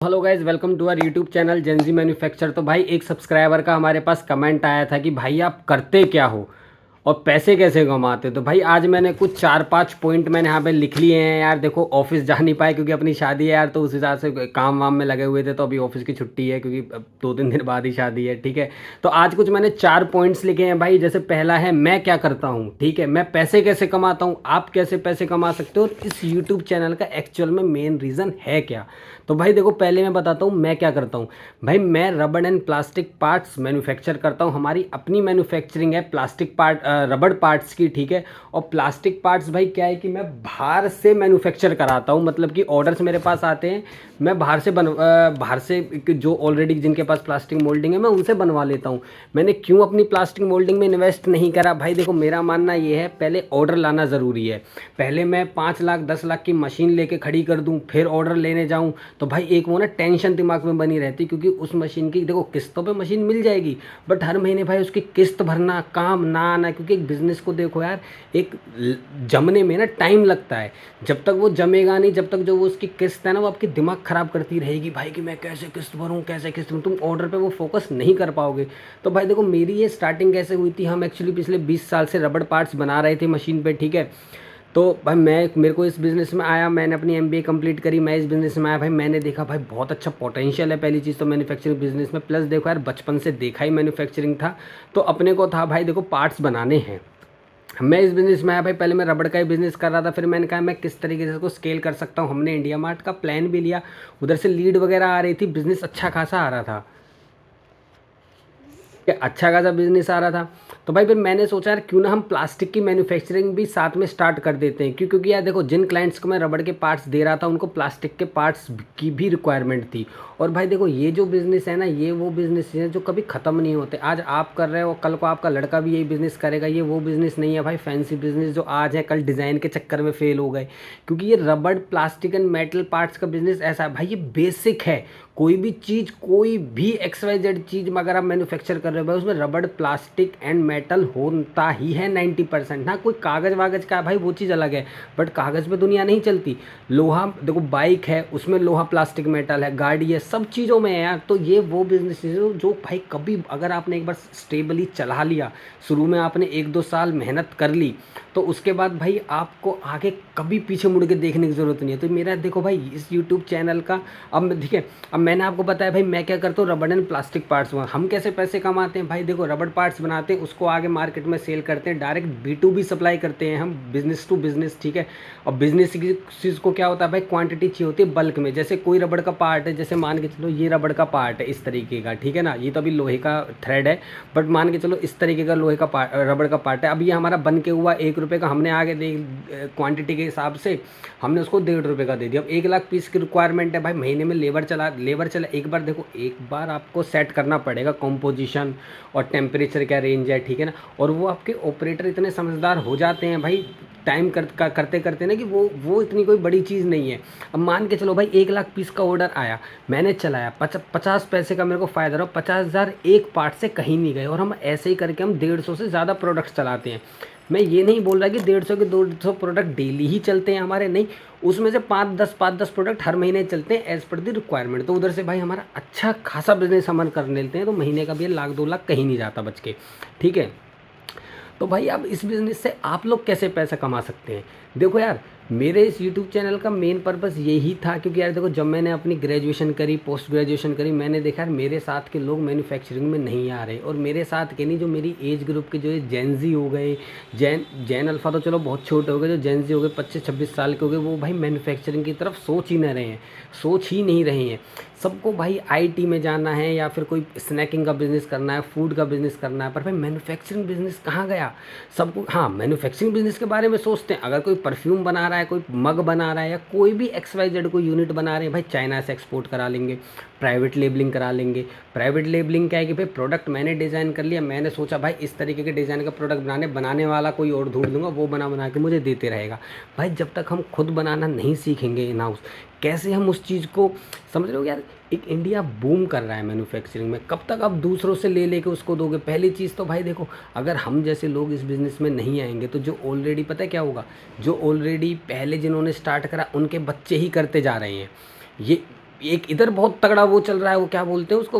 Hello guys, welcome to our YouTube channel gen z manufacture. तो भाई एक सब्सक्राइबर का हमारे पास कमेंट आया था कि भाई आप करते क्या हो और पैसे कैसे कमाते हो। तो भाई आज मैंने कुछ 4-5 पॉइंट मैंने यहाँ पे लिख लिए हैं यार। देखो ऑफिस जा नहीं पाए क्योंकि अपनी शादी है यार, तो उस हिसाब से काम वाम में लगे हुए थे, तो अभी ऑफिस की छुट्टी है क्योंकि अब 2-3 दिन बाद ही शादी है। ठीक है, तो आज कुछ मैंने 4 पॉइंट्स लिखे हैं भाई। जैसे पहला है मैं क्या करता हूँ, ठीक है, मैं पैसे कैसे कमाता हूँ, आप कैसे पैसे कमा सकते हो, और इस यूट्यूब चैनल का एक्चुअल में मेन रीज़न है क्या। तो भाई देखो, पहले मैं बताता हूँ मैं क्या करता हूँ। भाई मैं रबड़ एंड प्लास्टिक पार्ट्स मैन्युफैक्चर करता हूँ। हमारी अपनी मैन्युफैक्चरिंग है प्लास्टिक पार्ट रबड़ पार्ट्स की, ठीक है। और प्लास्टिक पार्ट्स भाई क्या है कि मैं बाहर से मैन्युफैक्चर कराता हूँ, मतलब कि ऑर्डर्स मेरे पास आते हैं, मैं बाहर से जो ऑलरेडी जिनके पास प्लास्टिक मोल्डिंग है मैं उनसे बनवा लेता हूँ। मैंने क्यों अपनी प्लास्टिक मोल्डिंग में इन्वेस्ट नहीं करा भाई, देखो मेरा मानना ये है पहले ऑर्डर लाना ज़रूरी है। पहले मैं 5 लाख 10 लाख की मशीन लेके खड़ी कर दूँ फिर ऑर्डर लेने जाऊँ, तो भाई एक वो ना टेंशन दिमाग में बनी रहती, क्योंकि उस मशीन की देखो किस्तों पे मशीन मिल जाएगी, बट हर महीने भाई उसकी किस्त भरना, काम ना आना। क्योंकि एक बिज़नेस को देखो यार, एक जमने में ना टाइम लगता है। जब तक वो जमेगा नहीं, जब तक जो वो उसकी किस्त है ना वो आपकी दिमाग ख़राब करती रहेगी भाई कि मैं कैसे किस्त भरूँ, कैसे किस्त भरूँ, तुम ऑर्डर पे वो फोकस नहीं कर पाओगे। तो भाई देखो मेरी ये स्टार्टिंग कैसे हुई थी, हम एक्चुअली पिछले 20 साल से रबड़ पार्ट्स बना रहे थे मशीन पे, ठीक है। तो भाई मेरे को इस बिज़नेस में आया, मैंने अपनी एमबीए कंप्लीट करी, मैं इस बिज़नेस में आया भाई। मैंने देखा भाई बहुत अच्छा पोटेंशियल है पहली चीज़ तो मैन्युफैक्चरिंग बिज़नेस में, प्लस देखो यार बचपन से देखा ही मैन्युफैक्चरिंग था, तो अपने को था भाई देखो पार्ट्स बनाने हैं। मैं इस बिज़नेस में आया भाई, पहले मैं रबड़ का ही बिज़नेस कर रहा था, फिर मैंने कहा मैं किस तरीके से इसको स्केल कर सकता हूँ। हमने इंडिया मार्ट का प्लान भी लिया, उधर से लीड वगैरह आ रही थी, बिज़नेस अच्छा खासा आ रहा था, अच्छा खासा बिजनेस आ रहा था। तो भाई फिर मैंने सोचा यार क्यों ना हम प्लास्टिक की मैन्युफैक्चरिंग भी साथ में स्टार्ट कर देते हैं। क्योंकि यार देखो जिन क्लाइंट्स को मैं रबड़ के पार्ट्स दे रहा था उनको प्लास्टिक के पार्ट्स की भी रिक्वायरमेंट थी। और भाई देखो ये जो बिज़नेस है ना, ये वो बिज़नेस है जो कभी ख़त्म नहीं होते। आज आप कर रहे हो, कल को आपका लड़का भी यही बिज़नेस करेगा। ये वो बिज़नेस नहीं है भाई फैंसी बिज़नेस जो आज है कल डिज़ाइन के चक्कर में फेल हो गए। क्योंकि ये रबड़ प्लास्टिक एंड मेटल पार्ट्स का बिज़नेस ऐसा है भाई, ये बेसिक है। कोई भी चीज़, कोई भी XYZ चीज़ अगर आप मैन्युफैक्चर कर रहे हो भाई, उसमें रबड़ प्लास्टिक एंड मेटल होता ही है 90%। हाँ कोई कागज़ वागज़ का है भाई वो चीज़ अलग है, बट कागज़ पे दुनिया नहीं चलती। लोहा देखो, बाइक है उसमें लोहा प्लास्टिक मेटल है, गाड़ी है, सब चीज़ों में है यार। तो ये वो बिजनेस है जो भाई कभी अगर आपने एक बार स्टेबली चला लिया, शुरू में आपने 1-2 साल मेहनत कर ली, तो उसके बाद भाई आपको आगे कभी पीछे मुड़ के देखने की ज़रूरत नहीं है। तो मेरा देखो भाई इस यूट्यूब चैनल का, अब ठीक है, अब मैंने आपको बताया भाई मैं क्या करता हूँ, रबड़ एंड प्लास्टिक पार्ट्स में हम कैसे पैसे कमाते हैं भाई। देखो रबड़ पार्ट्स बनाते हैं, उसको आगे मार्केट में सेल करते हैं, डायरेक्ट B2B सप्लाई करते हैं हम, बिजनेस टू बिजनेस, ठीक है। और बिजनेस की चीज़ को क्या होता है भाई, क्वांटिटी चाहिए होती है बल्क में। जैसे कोई रबड़ का पार्ट है, जैसे मान के चलो ये रबड़ का पार्ट है इस तरीके का, ठीक है ना, ये तो अभी लोहे का थ्रेड है, बट मान के चलो इस तरीके का लोहे का पार्ट, रबड़ का पार्ट है। अब ये हमारा बन के हुआ 1 रुपये का, हमने आगे क्वांटिटी के हिसाब से हमने उसको 1.5 रुपये का दे दिया। अब 1 लाख पीस की रिक्वायरमेंट है भाई, महीने में लेबर चला एक बार देखो, एक बार आपको सेट करना पड़ेगा कॉम्पोजिशन और टेम्परेचर क्या रेंज है, ठीक है ना। और वो आपके ऑपरेटर इतने समझदार हो जाते हैं भाई टाइम करते करते ना, कि वो इतनी कोई बड़ी चीज़ नहीं है। अब मान के चलो भाई 1 लाख पीस का ऑर्डर आया, मैंने चलाया, 50 पैसे का मेरे को फ़ायदा रहा, 50,000 एक पार्ट से कहीं नहीं गए। और हम ऐसे ही करके हम 150 से ज़्यादा प्रोडक्ट्स चलाते हैं। मैं ये नहीं बोल रहा कि 150 के 200 प्रोडक्ट डेली ही चलते हैं हमारे, नहीं, उसमें से 5-10 प्रोडक्ट हर महीने चलते हैं एज़ पर दी रिक्वायरमेंट। तो उधर से भाई हमारा अच्छा खासा बिजनेस हम कर लेते हैं, तो महीने का भी 1-2 लाख कहीं नहीं जाता बच के, ठीक है। तो भाई अब इस बिज़नेस से आप लोग कैसे पैसा कमा सकते हैं। देखो यार मेरे इस यूट्यूब चैनल का मेन पर्पस यही था, क्योंकि यार देखो जब मैंने अपनी ग्रेजुएशन करी, पोस्ट ग्रेजुएशन करी, मैंने देखा यार मेरे साथ के लोग मैन्युफैक्चरिंग में नहीं आ रहे। और मेरे साथ के नहीं, जो मेरी एज ग्रुप के जो ये जेनजी हो गए, जैन अल्फ़ा तो चलो बहुत छोटे हो गए, जो जेनजी हो गए 25-26 साल के हो गए, वो भाई मैन्युफैक्चरिंग की तरफ सोच ही नहीं रहे हैं, सोच ही नहीं रहे हैं। सबको भाई IT में जाना है या फिर कोई स्नैकिंग का बिज़नेस करना है, फूड का बिज़नेस करना है, पर भाई मैन्युफैक्चरिंग बिज़नेस कहाँ गया सबको। हाँ मैन्युफैक्चरिंग बिज़नेस के बारे में सोचते हैं, अगर कोई परफ्यूम बना रहा है, कोई मग बना रहा है, या कोई भी XYZ कोई यूनिट बना रहे हैं भाई, चाइना से एक्सपोर्ट करा लेंगे, प्राइवेट लेबलिंग करा लेंगे। प्राइवेट लेबलिंग क्या है कि भाई प्रोडक्ट मैंने डिज़ाइन कर लिया, मैंने सोचा भाई इस तरीके के डिज़ाइन का प्रोडक्ट बनाने वाला कोई और ढूंढ दूंगा, वो बना के मुझे देते रहेगा। भाई जब तक हम खुद बनाना नहीं सीखेंगे इन हाउस, कैसे हम उस चीज़ को, समझ रहे हो यार, एक इंडिया बूम कर रहा है मैन्युफैक्चरिंग में, कब तक आप दूसरों से ले लेके उसको दोगे। पहली चीज़ तो भाई देखो, अगर हम जैसे लोग इस बिज़नेस में नहीं आएंगे तो जो ऑलरेडी, पता है क्या होगा, जो ऑलरेडी पहले जिन्होंने स्टार्ट करा उनके बच्चे ही करते जा रहे हैं। ये एक इधर बहुत तगड़ा वो चल रहा है, वो क्या बोलते हैं उसको,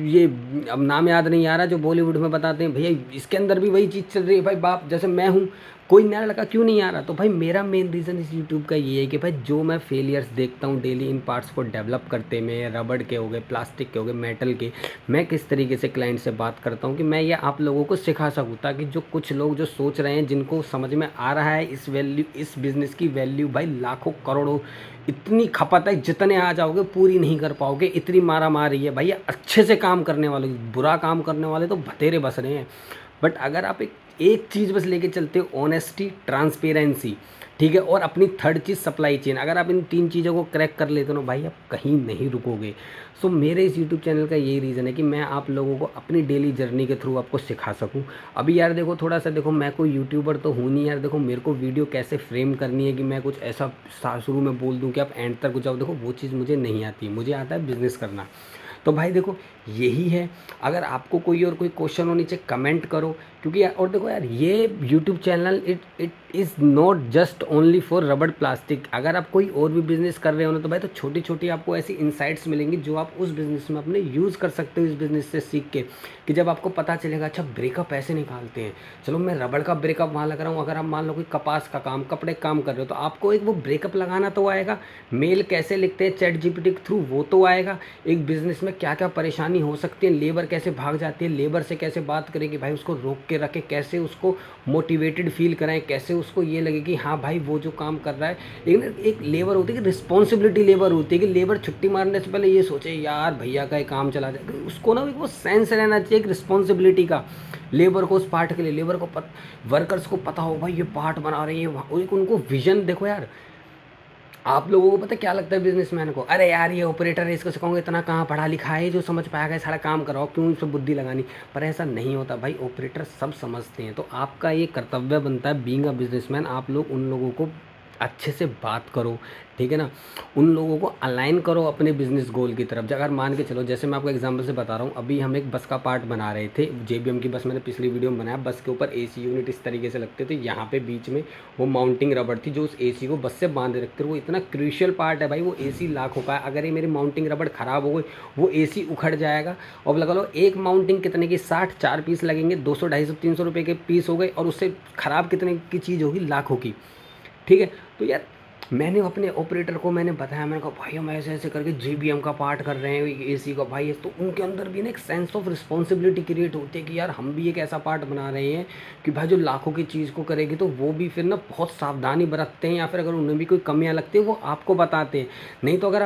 ये अब नाम याद नहीं आ रहा, जो बॉलीवुड में बताते हैं भैया इसके अंदर भी वही चीज़ चल रही है भाई। बाप जैसे मैं हूँ, कोई नया लड़का क्यों नहीं आ रहा? तो भाई मेरा मेन रीज़न इस यूट्यूब का ये है कि भाई जो मैं फेलियर्स देखता हूँ डेली इन पार्ट्स को डेवलप करते में, रबड़ के हो गए, प्लास्टिक के हो गए, मेटल के, मैं किस तरीके से क्लाइंट से बात करता हूँ कि मैं ये आप लोगों को सिखा सकूँ, ताकि जो कुछ लोग जो सोच रहे हैं, जिनको समझ में आ रहा है इस बिज़नेस की वैल्यू भाई लाखों करोड़ों, इतनी खपत है जितने आ जाओगे पूरी नहीं कर पाओगे, इतनी मारा मारी है भैया। अच्छे से काम करने वाले, बुरा काम करने वाले तो बतेरे बस रहे हैं। बट अगर आप एक चीज़ बस लेके चलते हो, ऑनेस्टी, ट्रांसपेरेंसी, ठीक है, और अपनी थर्ड चीज़ सप्लाई चेन, अगर आप इन 3 चीज़ों को क्रैक कर लेते हो ना भाई, आप कहीं नहीं रुकोगे। सो मेरे इस यूट्यूब चैनल का यही रीज़न है कि मैं आप लोगों को अपनी डेली जर्नी के थ्रू आपको सिखा सकूं। अभी यार देखो थोड़ा सा देखो, मैं कोई यूट्यूबर तो हूँ नहीं यार, देखो मेरे को वीडियो कैसे फ्रेम करनी है कि मैं कुछ ऐसा शुरू में बोल दूँ कि आप एंड तक जाओ, देखो वो चीज़ मुझे नहीं आती, मुझे आता है बिज़नेस करना। तो भाई देखो यही है। अगर आपको कोई क्वेश्चन हो नीचे कमेंट करो, क्योंकि और देखो यार ये YouTube channel it is not just only for रबड़ प्लास्टिक। अगर आप कोई और भी बिज़नेस कर रहे हो ना, तो भाई तो छोटी छोटी आपको ऐसी इंसाइट्स मिलेंगी जो आप उस बिज़नेस में अपने यूज़ कर सकते हो, इस बिज़नेस से सीख के, कि जब आपको पता चलेगा अच्छा ब्रेकअप ऐसे निकालते हैं, चलो मैं रबड़ का ब्रेकअप वहाँ लग रहा हूँ। अगर आप मान लो कोई कपास का काम, कपड़े का काम कर रहे हो, तो आपको एक वो ब्रेकअप लगाना तो आएगा, मेल कैसे लिखते हैं चैट जीपीटी के थ्रू वो तो आएगा, एक बिज़नेस में क्या क्या परेशानी हो सकती है, लेबर कैसे भाग जाती है, लेबर से कैसे बात करें कि भाई उसको रोक के रखें, कैसे उसको मोटिवेटेड फील कराएं, कैसे उसको ये लगे कि हाँ भाई वो जो काम कर रहा है। लेकिन एक लेबर होती है कि रिस्पॉन्सिबिलिटी लेबर होती है, कि लेबर छुट्टी मारने से पहले ये सोचे यार भैया का एक काम चला जाए, उसको ना वो सेंस रहना चाहिए एक रिस्पॉन्सिबिलिटी का, लेबर को उस पार्ट के लिए, लेबर को वर्कर्स को पता हो भाई ये पार्ट बना रही है, एक उनको विजन। देखो यार आप लोगों को पता क्या लगता है बिजनेसमैन को, अरे यार ये ऑपरेटर है, इसको सिखाऊंगे, इतना कहाँ पढ़ा लिखा है, जो समझ पाएगा सारा काम कराओ, क्यों इस पर बुद्धि लगानी। पर ऐसा नहीं होता भाई, ऑपरेटर सब समझते हैं। तो आपका ये कर्तव्य बनता है बीइंग अ बिजनेसमैन, आप लोग उन लोगों को अच्छे से बात करो, ठीक है ना, उन लोगों को अलाइन करो अपने बिजनेस गोल की तरफ। अगर मान के चलो, जैसे मैं आपको एग्जांपल से बता रहा हूँ, अभी हम एक बस का पार्ट बना रहे थे, जेबीएम की बस, मैंने पिछली वीडियो में बनाया, बस के ऊपर एसी यूनिट इस तरीके से लगते थे, यहाँ पे बीच में वो माउंटिंग रबड़ थी जो उस एसी को बस से बांधे रखते थे। वो इतना क्रूशियल पार्ट है भाई, वो एसी लाखों का है, अगर ये मेरी माउंटिंग रबड़ ख़राब हो गई वो एसी उखड़ जाएगा। और लगा लो एक माउंटिंग कितने की, 4 पीस लगेंगे, 200 250 300 रुपये के पीस हो गए, और उससे ख़राब कितने की चीज़ होगी, लाखों की, ठीक है। तो यार मैंने अपने ऑपरेटर को मैंने बताया, मैंने कहा भाई हम ऐसे ऐसे करके जेबीएम का पार्ट कर रहे हैं, एसी का भाई। तो उनके अंदर भी ना एक सेंस ऑफ रिस्पॉन्सिबिलिटी क्रिएट होती है कि यार हम भी एक ऐसा पार्ट बना रहे हैं कि भाई जो लाखों की चीज़ को करेगी, तो वो भी फिर ना बहुत सावधानी बरतते हैं, या फिर अगर उन्हें भी कोई कमियाँ लगती है वो आपको बताते हैं। नहीं तो अगर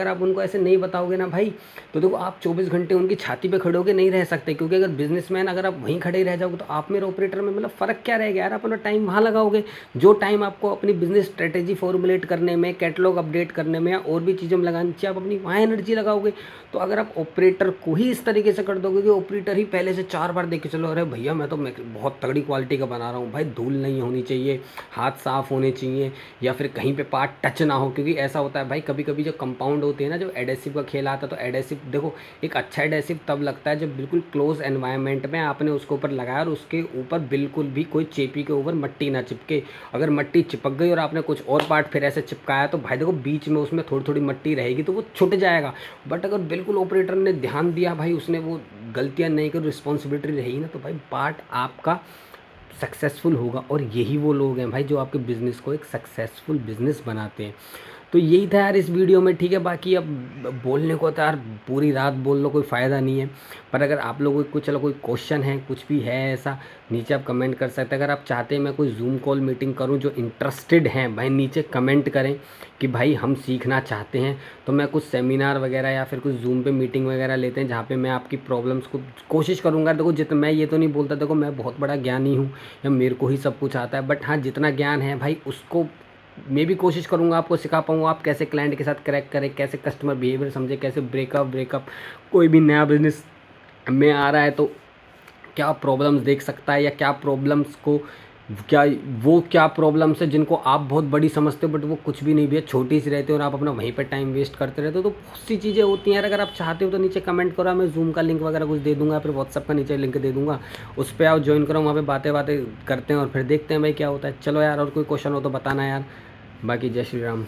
आप उनको ऐसे नहीं बताओगे ना भाई, तो देखो आप 24 घंटे उनकी छाती पे खड़े होकर नहीं रह सकते, क्योंकि अगर बिजनेसमैन अगर आप वहीं खड़े रह जाओगे, तो आप मेरे ऑपरेटर में मतलब फ़र्क क्या रहेगा यार, अपना टाइम वहाँ लगाओगे। जो टाइम आपको अपनी बिजनेस स्ट्रेटेजी फॉर्मुलेट करने में, कैटलॉग अपडेट करने में, या और भी चीज़ों में लगानी चाहिए, आप अपनी वहाँ एनर्जी लगाओगे। तो अगर आप ऑपरेटर को ही इस तरीके से कर दोगे कि ऑपरेटर ही पहले से 4 बार देख के चलो, अरे भैया मैं बहुत तगड़ी क्वालिटी का बना रहा हूँ भाई, धूल नहीं होनी चाहिए, हाथ साफ़ होने चाहिए, या फिर कहीं पे पार्ट टच ना हो। क्योंकि ऐसा होता है भाई, कभी कभी जो कंपाउंड होते हैं ना, जो एडेसिव का खेल आता है, तो एडेसिव देखो एक अच्छा एडेसिव तब लगता है जब बिल्कुल क्लोज एनवायरनमेंट में आपने उसके ऊपर लगाया, और उसके ऊपर बिल्कुल भी कोई चेपी के ऊपर मट्टी ना चिपके। अगर मट्टी चिपक गई और आपने कुछ और पार्ट फिर ऐसे चिपकाया, तो भाई देखो बीच में उसमें थोड़ी थोड़ी मट्टी रहेगी, तो वो छुट जाएगा। बट अगर बिल्कुल ऑपरेटर ने ध्यान दिया भाई, उसने वो गलतियां नहीं कर, रिस्पॉन्सिबिलिटी रहेगी ना, तो भाई पार्ट आपका सक्सेसफुल होगा। और यही वो लोग हैं भाई जो आपके बिज़नेस को एक सक्सेसफुल बिज़नेस बनाते हैं। तो यही था यार इस वीडियो में, ठीक है। बाकी अब बोलने को तो यार पूरी रात बोल लो, कोई फ़ायदा नहीं है। पर अगर आप लोगों को चलो कोई क्वेश्चन है, कुछ भी है ऐसा, नीचे आप कमेंट कर सकते हैं। अगर आप चाहते हैं मैं कोई जूम कॉल मीटिंग करूं, जो इंटरेस्टेड हैं भाई नीचे कमेंट करें कि भाई हम सीखना चाहते हैं, तो मैं कुछ सेमिनार वगैरह या फिर कुछ जूम पे मीटिंग वगैरह लेते हैं, जहाँ पे मैं आपकी प्रॉब्लम्स को कोशिश करूँगा। देखो जितना, मैं ये तो नहीं बोलता देखो मैं बहुत बड़ा ज्ञानी हूँ या मेरे को ही सब कुछ आता है, बट हाँ जितना ज्ञान है भाई उसको मैं भी कोशिश करूँगा आपको सिखा पाऊँ, आप कैसे क्लाइंट के साथ क्रैक करें, कैसे कस्टमर बिहेवियर समझे, कैसे ब्रेकअप कोई भी नया बिजनेस में आ रहा है तो क्या प्रॉब्लम्स देख सकता है, या क्या प्रॉब्लम्स को क्या प्रॉब्लम्स है जिनको आप बहुत बड़ी समझते हो, बट वो कुछ भी नहीं भी है, छोटी सी रहती है, और आप अपना वहीं पर टाइम वेस्ट करते रहते हो। तो बहुत सी चीज़ें होती हैं यार। अगर आप चाहते हो तो नीचे कमेंट करो, मैं जूम का लिंक वगैरह कुछ दे दूंगा, फिर व्हाट्सअप का नीचे लिंक दे दूंगा, उस पर आप ज्वाइन करो, वहाँ पे बातें करते हैं और फिर देखते हैं भाई क्या होता है। चलो यार, और कोई क्वेश्चन हो तो बताना यार। बाकी जय श्री राम।